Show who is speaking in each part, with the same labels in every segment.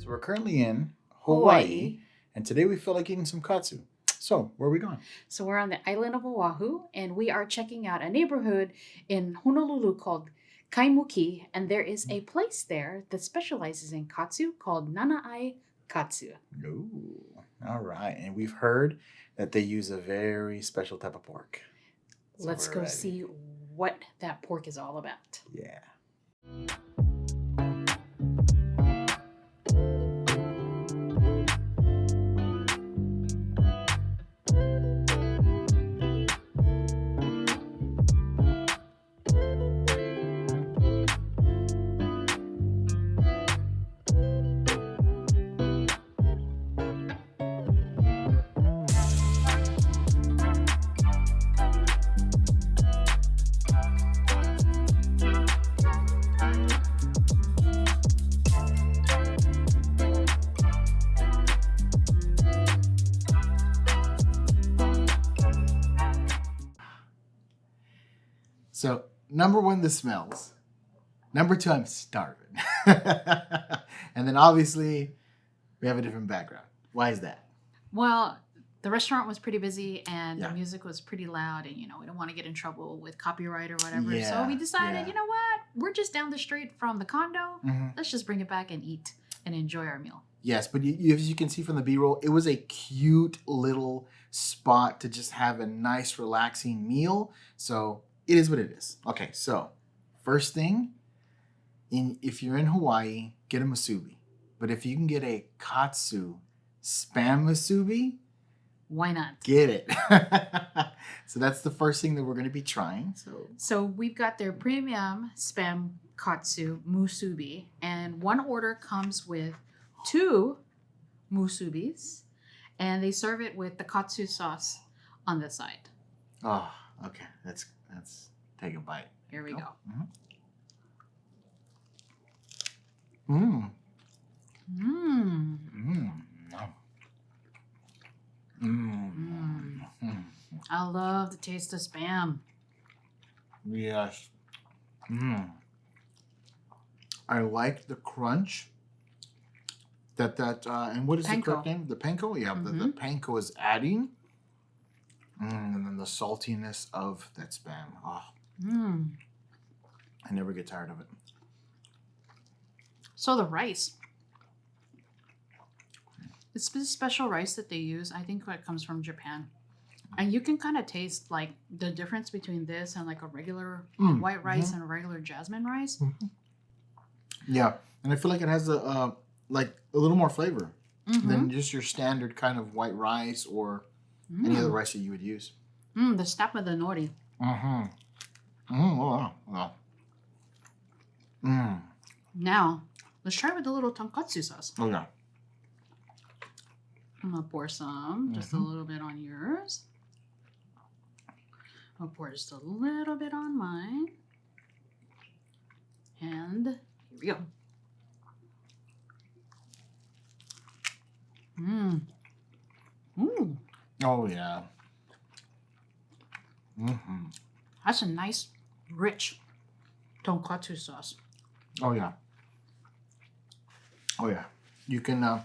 Speaker 1: So we're currently in
Speaker 2: Hawaii.
Speaker 1: Hawaii, and today we feel like eating some katsu. So where are we going?
Speaker 2: So we're on the island of Oahu, and we are checking out a neighborhood in Honolulu called Kaimuki, and there is a place there that specializes in katsu called NANA AI KATSU.
Speaker 1: Ooh, all right. And we've heard that they use a very special type of pork. So
Speaker 2: Let's
Speaker 1: we're
Speaker 2: go
Speaker 1: ready.
Speaker 2: see what that pork is all about.
Speaker 1: Yeah. So, number one, the smells. Number two, I'm starving. And then obviously, we have a different background. Why is that?
Speaker 2: Well, the restaurant was pretty busy and
Speaker 1: Yeah.
Speaker 2: the music was pretty loud, and we don't want to get in trouble with copyright or whatever.
Speaker 1: Yeah,
Speaker 2: So we decided,
Speaker 1: yeah.
Speaker 2: you know what? We're just down the street from the condo.
Speaker 1: Mhm.
Speaker 2: Let's just bring it back and eat and enjoy our meal.
Speaker 1: Yes, but as you can see from the B-roll, it was a cute little spot to just have a nice, relaxing meal. So it is what it is. Okay, so first thing, if you're in Hawaii, get a musubi. But if you can get a katsu spam musubi,
Speaker 2: Why not?
Speaker 1: get it. So that's the first thing that we're going to be trying.
Speaker 2: So we've got their premium spam katsu musubi, and one order comes with 2 musubis, and they serve it with the katsu sauce on the side.
Speaker 1: Oh, okay. Let's take a bite.
Speaker 2: Here we go.
Speaker 1: Mmm.
Speaker 2: Mmm.
Speaker 1: Mmm. Mmm. Mmm.
Speaker 2: I love the taste of spam.
Speaker 1: Yes. Mmm. I like the crunch that and what is the correct
Speaker 2: Panko.
Speaker 1: name? The panko? Yeah, the panko is adding. And then the saltiness of that spam. Oh,
Speaker 2: Mmm.
Speaker 1: I never get tired of it.
Speaker 2: So the rice. It's this special rice that they use. I think it comes from Japan. And you can kind of taste like the difference between this and like a regular white rice and a regular jasmine rice.
Speaker 1: Yeah, and I feel like it has a little more flavor than just your standard kind of white rice or any other rice that you would use.
Speaker 2: The snap of the nori. Now, let's try with the little tonkatsu sauce.
Speaker 1: Oh yeah.
Speaker 2: I'm gonna pour some, just a little bit on yours. I'll pour just a little bit on mine. And here we go. Mmm. Mmm.
Speaker 1: Oh yeah.
Speaker 2: That's a nice, rich tonkatsu sauce.
Speaker 1: Oh yeah. Oh yeah. You can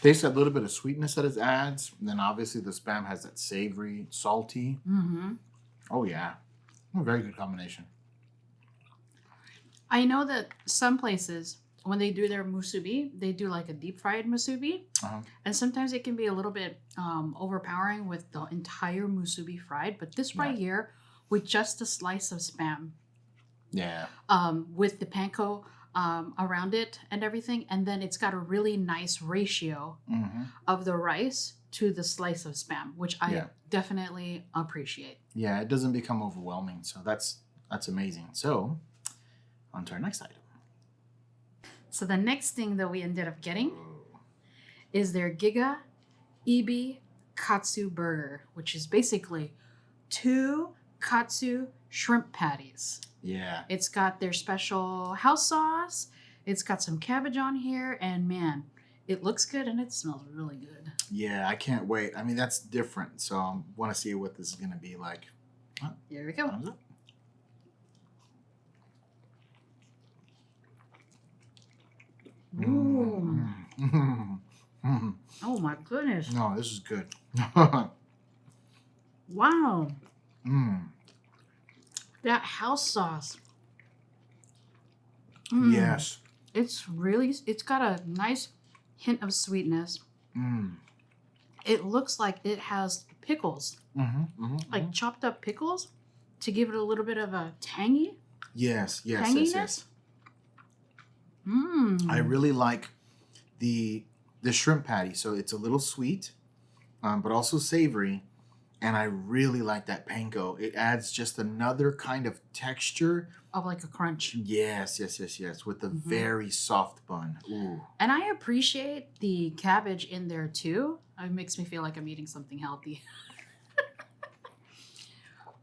Speaker 1: taste that little bit of sweetness that it adds. And then obviously the spam has that savory, salty. Oh yeah. A very good combination.
Speaker 2: I know that some places, when they do their musubi, they do like a deep fried musubi. And sometimes it can be a little bit overpowering with the entire musubi fried. But this right here, with just a slice of spam.
Speaker 1: Yeah.
Speaker 2: With the panko around it and everything. And then it's got a really nice ratio of the rice to the slice of spam, which I definitely appreciate.
Speaker 1: Yeah, it doesn't become overwhelming. So that's amazing. So on to our next item.
Speaker 2: So the next thing that we ended up getting is their Giga Ebi Katsu Burger, which is basically 2 katsu shrimp patties.
Speaker 1: Yeah.
Speaker 2: It's got their special house sauce. It's got some cabbage on here, and man, it looks good and it smells really good.
Speaker 1: Yeah, I can't wait. I mean, that's different. So I want to see what this is going to be like.
Speaker 2: Here we go.
Speaker 1: Thumbs up.
Speaker 2: Ooh. Ooh. Oh my goodness.
Speaker 1: No, this is good.
Speaker 2: Wow.
Speaker 1: Mm.
Speaker 2: That house sauce.
Speaker 1: Yes.
Speaker 2: It's got a nice hint of sweetness. It looks like it has pickles, like chopped up pickles, to give it a little bit of a tanginess.
Speaker 1: Yes. I really like the shrimp patty. So it's a little sweet, but also savory. And I really like that panko. It adds just another kind of texture.
Speaker 2: Of like a crunch.
Speaker 1: Yes. With a very soft bun. Ooh.
Speaker 2: And I appreciate the cabbage in there too. It makes me feel like I'm eating something healthy.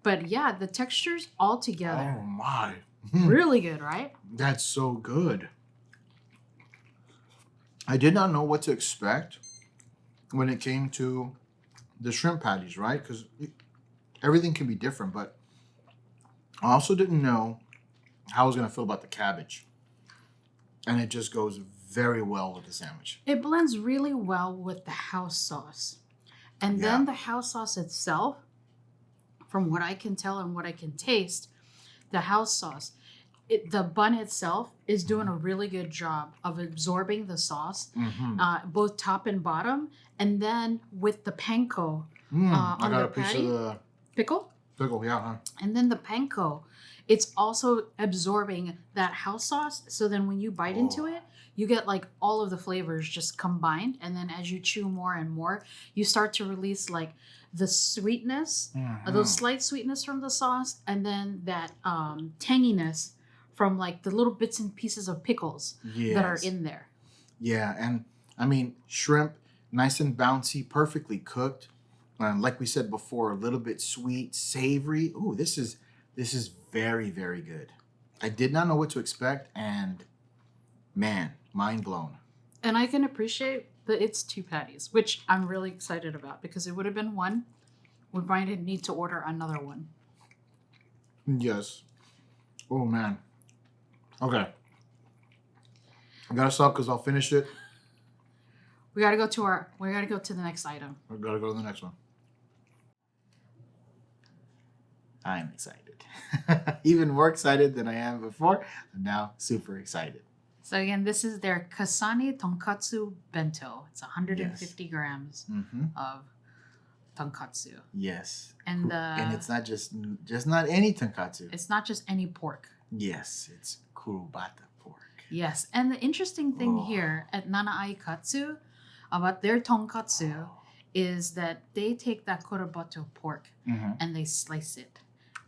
Speaker 2: But yeah, the textures all together.
Speaker 1: Oh my.
Speaker 2: Really good, right?
Speaker 1: That's so good. I did not know what to expect when it came to the shrimp patties, right? Because everything can be different, but I also didn't know how I was going to feel about the cabbage. And it just goes very well with the sandwich.
Speaker 2: It blends really well with the house sauce. And then the house sauce itself, from what I can tell and what I can taste, the house sauce, the bun itself is doing a really good job of absorbing the sauce, both top and bottom. And then with the panko on the patty, of the pickle,
Speaker 1: yeah.
Speaker 2: And then the panko, it's also absorbing that house sauce. So then when you bite into it, you get like all of the flavors just combined. And then as you chew more and more, you start to release like the sweetness, the slight sweetness from the sauce, and then that tanginess from like the little bits and pieces of pickles that are in there.
Speaker 1: Yeah, and I mean, shrimp, nice and bouncy, perfectly cooked. Like we said before, a little bit sweet, savory. Ooh, this is very, very good. I did not know what to expect, and man, mind blown.
Speaker 2: And I can appreciate that it's 2 patties, which I'm really excited about, because it would have been 1. We might need to order another one.
Speaker 1: Yes. Oh man. Okay. I gotta stop because I'll finish it.
Speaker 2: We gotta go to the next item.
Speaker 1: I gotta go to the next one. I'm excited. Even more excited than I am before. I'm now super excited.
Speaker 2: So again, this is their Kasane Tonkatsu Bento. It's 150 grams of tonkatsu.
Speaker 1: Yes.
Speaker 2: And
Speaker 1: it's not just not any tonkatsu.
Speaker 2: It's not just any pork.
Speaker 1: Yes, it's Kurobuta pork.
Speaker 2: Yes, and the interesting thing here at NANA AI KATSU about their tonkatsu is that they take that Kurobuta pork and they slice it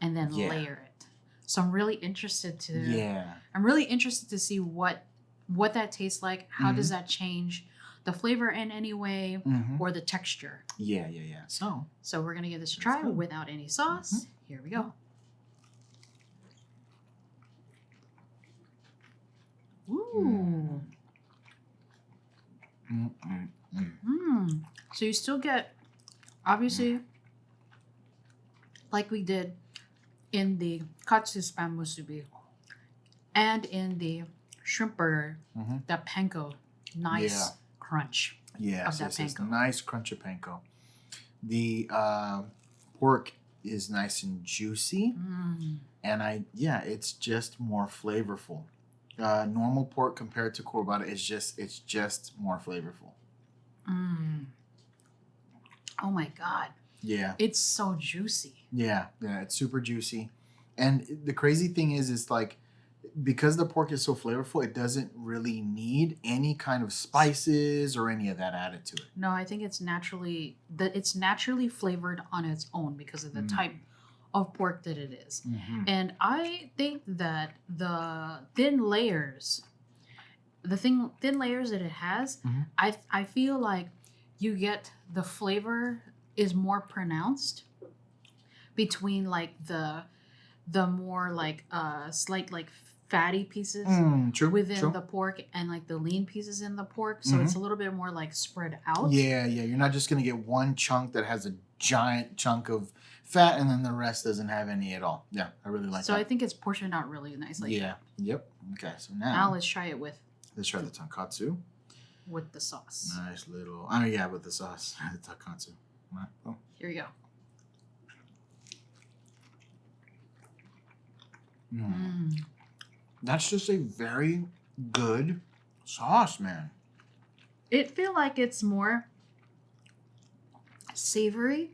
Speaker 2: and then layer it. So I'm really interested to see what that tastes like. How does that change the flavor in any way or the texture?
Speaker 1: Yeah. So
Speaker 2: we're gonna give this a try without any sauce. Here we go. Ooh. So you still get, obviously, like we did in the katsu spam musubi and in the shrimp burger, that panko, crunch of that panko.
Speaker 1: Nice crunch of panko. The pork is nice and juicy, and it's just more flavorful. Normal pork compared to Kurobuta it's just more flavorful.
Speaker 2: Oh my god.
Speaker 1: Yeah.
Speaker 2: It's so juicy.
Speaker 1: Yeah, it's super juicy. And the crazy thing is like, because the pork is so flavorful, it doesn't really need any kind of spices or any of that added to it.
Speaker 2: No, I think it's naturally flavored on its own because of the type of pork that it is. And I think that the thin layers that it has, I feel like you get the flavor is more pronounced between like the more like slight like fatty pieces within the pork and like the lean pieces in the pork. So it's a little bit more like spread out.
Speaker 1: Yeah. You're not just gonna get one chunk that has a giant chunk of fat and then the rest doesn't have any at all. Yeah, I really like that.
Speaker 2: So I think it's portioned out really nicely.
Speaker 1: Yeah. Yep. Okay, so now
Speaker 2: let's try it with.
Speaker 1: Let's try the tonkatsu.
Speaker 2: with the sauce.
Speaker 1: Nice little. Oh yeah, with the sauce, the Tonkatsu. Right. Oh.
Speaker 2: Here you go.
Speaker 1: That's just a very good sauce, man.
Speaker 2: It feel like it's more savory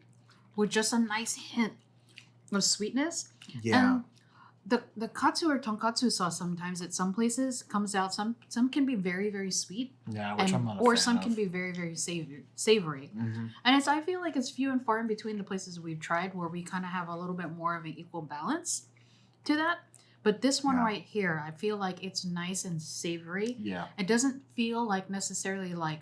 Speaker 2: with just a nice hint of sweetness.
Speaker 1: Yeah.
Speaker 2: And the katsu or tonkatsu sauce sometimes at some places comes out. Some can be very, very sweet.
Speaker 1: Yeah, which I'm not a
Speaker 2: or
Speaker 1: fan
Speaker 2: some
Speaker 1: of.
Speaker 2: can be very, very savory. And I feel like it's few and far in between the places we've tried where we kind of have a little bit more of an equal balance to that. But this one right here, I feel like it's nice and savory.
Speaker 1: Yeah.
Speaker 2: It doesn't feel like necessarily like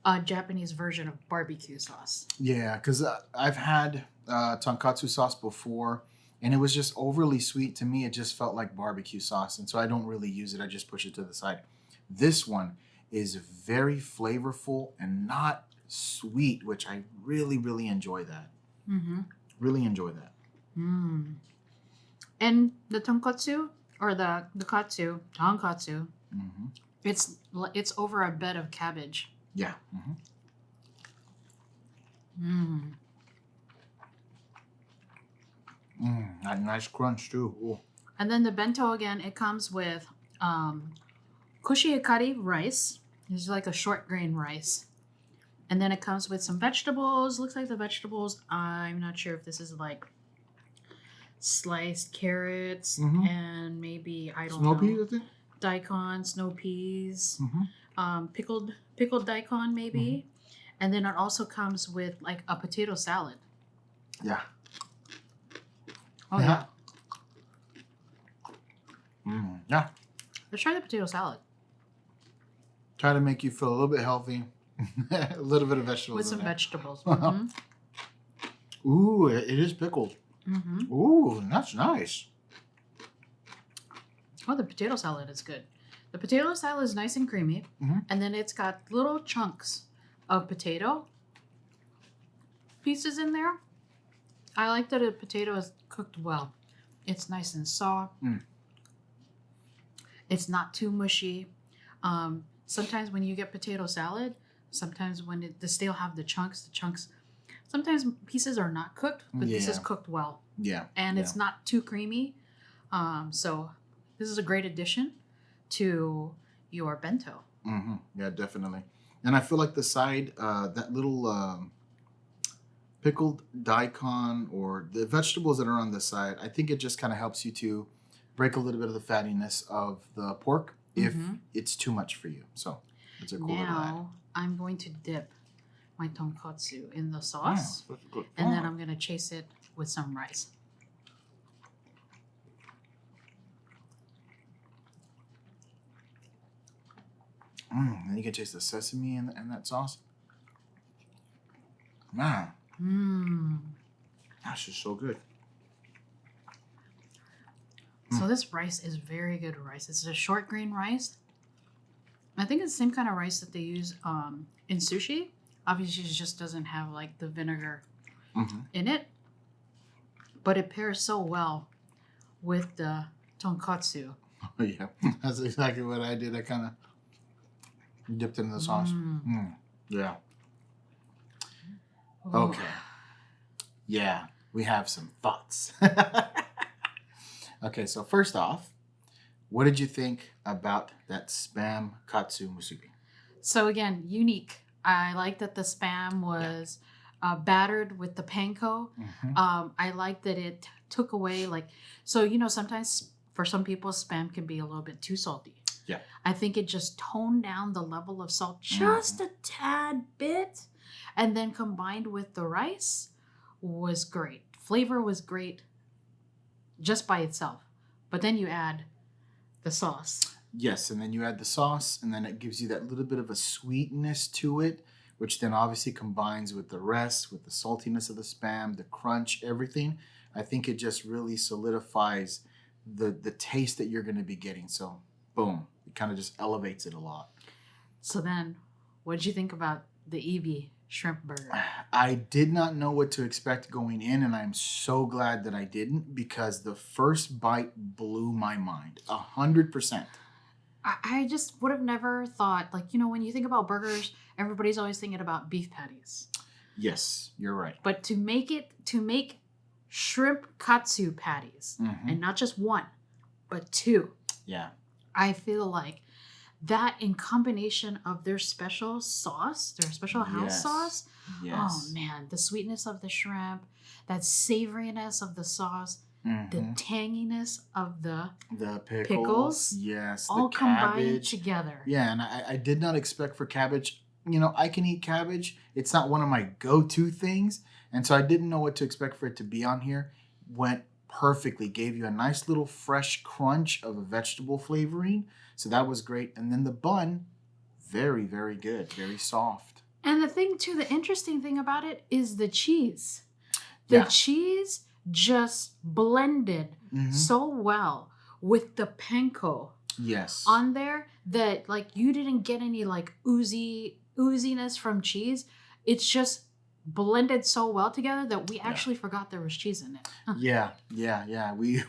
Speaker 2: a Japanese version of barbecue sauce.
Speaker 1: Yeah, because I've had tonkatsu sauce before, and it was just overly sweet to me. It just felt like barbecue sauce, and so I don't really use it. I just push it to the side. This one is very flavorful and not sweet, which I really, really enjoy that. Really enjoy that.
Speaker 2: And the tonkatsu or the katsu, tonkatsu, it's over a bed of cabbage.
Speaker 1: Yeah. That nice crunch too. Ooh.
Speaker 2: And then the bento again, it comes with kushikari rice. It's like a short grain rice. And then it comes with some vegetables. Looks like the vegetables, I'm not sure if this is like sliced carrots and maybe, I don't know.
Speaker 1: Snow peas, I think?
Speaker 2: Daikon, snow peas, pickled daikon maybe. And then it also comes with like a potato salad.
Speaker 1: Yeah.
Speaker 2: Oh yeah.
Speaker 1: Yeah.
Speaker 2: Let's try the potato salad.
Speaker 1: Try to make you feel a little bit healthy. A little bit of vegetables.
Speaker 2: With some vegetables.
Speaker 1: Ooh, it is pickled. Ooh, that's nice.
Speaker 2: Oh, the potato salad is good. The potato salad is nice and creamy. And then it's got little chunks of potato pieces in there. I like that the potato is cooked well. It's nice and soft. It's not too mushy. Sometimes when you get potato salad, sometimes when they still have the chunks, sometimes pieces are not cooked, but this is cooked well.
Speaker 1: Yeah.
Speaker 2: And it's not too creamy. So this is a great addition to your bento.
Speaker 1: Yeah, definitely. And I feel like the side, that little pickled daikon or the vegetables that are on the side, I think it just kind of helps you to break a little bit of the fattiness of the pork if it's too much for you. So it's a cool little add.
Speaker 2: Now I'm going to dip my tonkatsu in the sauce.
Speaker 1: That's good.
Speaker 2: And then I'm going to chase it with some rice.
Speaker 1: And you can taste the sesame in that sauce. Man. That's just so good.
Speaker 2: So this rice is very good rice. It's a short grain rice. I think it's the same kind of rice that they use in sushi. Obviously, it just doesn't have like the vinegar in it. But it pairs so well with the tonkatsu.
Speaker 1: Oh, yeah. That's exactly what I did. I kind of dipped it in the sauce. Yeah.
Speaker 2: Ooh.
Speaker 1: Okay. Yeah, we have some thoughts. Okay, so first off, what did you think about that Spam Katsu Musubi?
Speaker 2: So again, unique. I like that the Spam was battered with the panko. I like that it took away so sometimes for some people Spam can be a little bit too salty.
Speaker 1: Yeah.
Speaker 2: I think it just toned down the level of salt just a tad bit, and then combined with the rice was great. Flavor was great just by itself. But then you add the sauce.
Speaker 1: Yes, and then you add the sauce, and then it gives you that little bit of a sweetness to it, which then obviously combines with the rest, with the saltiness of the Spam, the crunch, everything. I think it just really solidifies the taste that you're going to be getting. So, boom, it kind of just elevates it a lot.
Speaker 2: So then, what did you think about the Ebi shrimp burger?
Speaker 1: I did not know what to expect going in, and I'm so glad that I didn't, because the first bite blew my mind 100%.
Speaker 2: I just would have never thought, like, you know, when you think about burgers, everybody's always thinking about beef patties.
Speaker 1: Yes, you're right.
Speaker 2: But to make shrimp katsu patties, and not just one, but two.
Speaker 1: Yeah.
Speaker 2: I feel like that in combination of their special sauce, their special house sauce.
Speaker 1: Yes.
Speaker 2: Oh man, the sweetness of the shrimp, that savoriness of the sauce, the tanginess of the pickles.
Speaker 1: Yes.
Speaker 2: All
Speaker 1: the cabbage.
Speaker 2: combined together.
Speaker 1: Yeah, and I did not expect for cabbage. You know, I can eat cabbage. It's not one of my go-to things. And so I didn't know what to expect for it to be on here. Went perfectly. Gave you a nice little fresh crunch of a vegetable flavoring. So that was great. And then the bun, very, very good. Very soft.
Speaker 2: And the thing too, the interesting thing about it is the cheese. The cheese just blended so well with the panko.
Speaker 1: Yes.
Speaker 2: On there that like you didn't get any like ooziness from cheese. It's just blended so well together that we actually forgot there was cheese in it.
Speaker 1: Yeah. We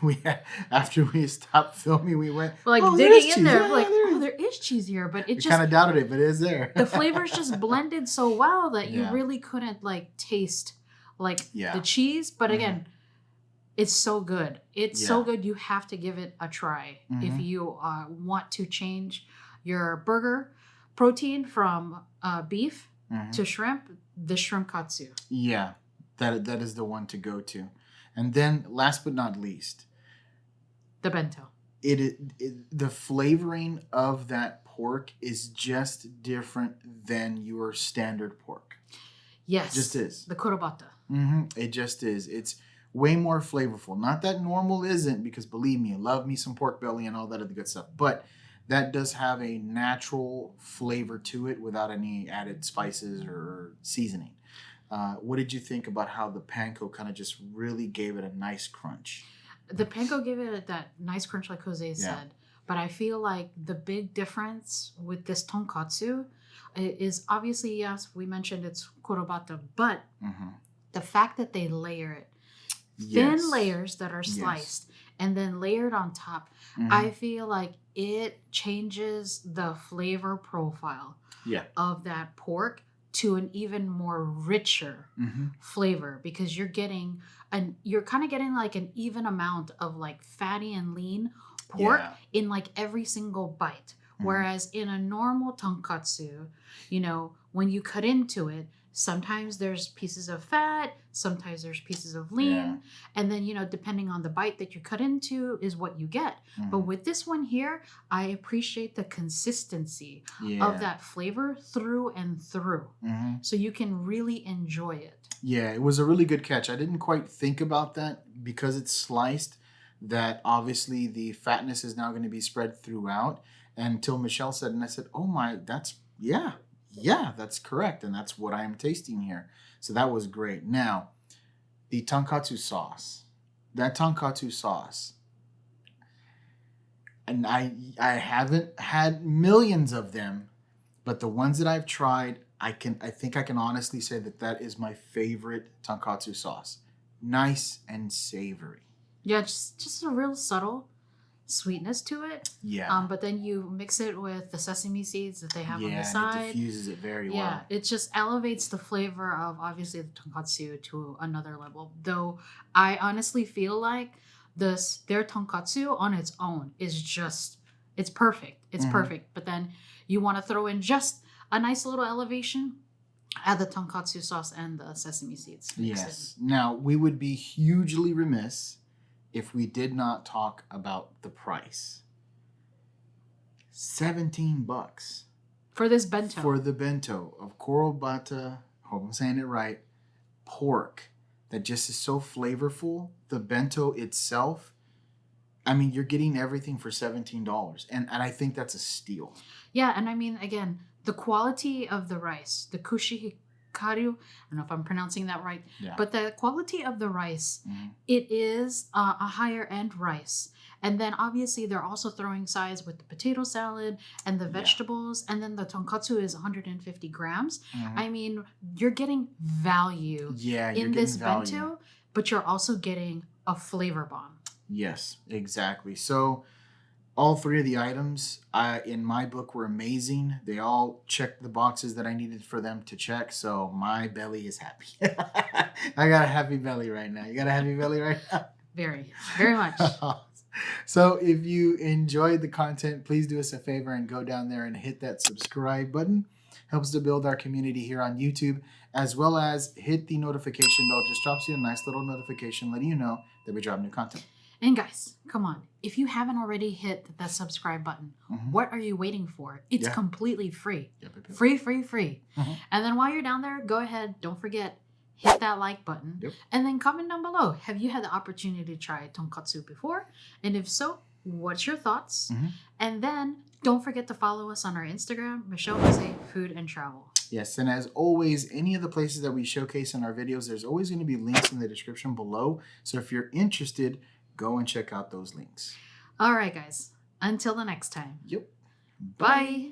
Speaker 1: after we stopped filming, we went
Speaker 2: like digging in there, like there is cheese here, but it just
Speaker 1: kind of doubted it, but it is there.
Speaker 2: The flavors just blended so well that you really couldn't like taste like the cheese. But again, it's so good. It's so good. You have to give it a try if you want to change your burger protein from beef to shrimp. The shrimp katsu.
Speaker 1: Yeah, that is the one to go to. And then last but not least,
Speaker 2: the bento.
Speaker 1: The flavoring of that pork is just different than your standard pork.
Speaker 2: Yes.
Speaker 1: It just is.
Speaker 2: The Kurobuta.
Speaker 1: It just is. It's way more flavorful. Not that normal isn't, because believe me, I love me some pork belly and all that other good stuff. But that does have a natural flavor to it without any added spices or seasoning. What did you think about how the panko kind of just really gave it a nice crunch?
Speaker 2: The panko gave it that nice crunch like Jose said. But I feel like the big difference with this tonkatsu is obviously, yes, we mentioned it's Kurobuta, but the fact that they layer it. Thin layers that are sliced and then layered on top. I feel like it changes the flavor profile of that pork to an even more richer flavor, because you're kind of getting like an even amount of like fatty and lean pork in like every single bite. Whereas in a normal tonkatsu, you know, when you cut into it, sometimes there's pieces of fat, sometimes there's pieces of lean, and then, you know, depending on the bite that you cut into is what you get. But with this one here, I appreciate the consistency of that flavor through and through. So you can really enjoy it.
Speaker 1: Yeah, it was a really good catch. I didn't quite think about that because it's sliced, that obviously the fatness is now going to be spread throughout, until Michelle said, and I said, oh my, that's correct. And that's what I am tasting here. So that was great. Now, the tonkatsu sauce. That tonkatsu sauce. And I haven't had millions of them, but the ones that I've tried, I think I can honestly say that is my favorite tonkatsu sauce. Nice and savory.
Speaker 2: Yeah, just a real subtle sweetness to it.
Speaker 1: Yeah.
Speaker 2: But then you mix it with the sesame seeds that they have on the side.
Speaker 1: Yeah, it diffuses it very well.
Speaker 2: Yeah, it just elevates the flavor of obviously the tonkatsu to another level. Though I honestly feel like their tonkatsu on its own is just, it's perfect. It's perfect. But then you want to throw in just a nice little elevation, add the tonkatsu sauce and the sesame seeds.
Speaker 1: Yes. Now, we would be hugely remiss if we did not talk about the price. $17
Speaker 2: for this bento.
Speaker 1: For the bento of Kurobuta, hope I'm saying it right, pork that just is so flavorful. The bento itself, I mean, you're getting everything for $17. And I think that's a steal.
Speaker 2: Yeah, and I mean, again, the quality of the rice, the kushikaru, I don't know if I'm pronouncing that right, but the quality of the rice, it is a higher end rice. And then obviously they're also throwing sides with the potato salad and the vegetables. And then the tonkatsu is 150 grams. I mean, you're getting value in this bento, but you're also getting a flavor bomb.
Speaker 1: Yes, exactly. So All three of the items in my book were amazing. They all checked the boxes that I needed for them to check. So my belly is happy. I got a happy belly right now. You got a happy belly right now?
Speaker 2: Very, very much.
Speaker 1: So if you enjoyed the content, please do us a favor and go down there and hit that subscribe button. Helps to build our community here on YouTube, as well as hit the notification bell. Just drops you a nice little notification letting you know that we drop new content.
Speaker 2: And guys, come on. If you haven't already hit that subscribe button, what are you waiting for? It's completely free.
Speaker 1: Yep.
Speaker 2: Free. And then while you're down there, go ahead. Don't forget, hit that like button. And then comment down below. Have you had the opportunity to try tonkatsu before? And if so, what's your thoughts? And then don't forget to follow us on our Instagram, Michelle Jose Food and Travel.
Speaker 1: Yes, and as always, any of the places that we showcase in our videos, there's always going to be links in the description below. So if you're interested, go and check out those links.
Speaker 2: All right, guys. Until the next time.
Speaker 1: Yep.
Speaker 2: Bye.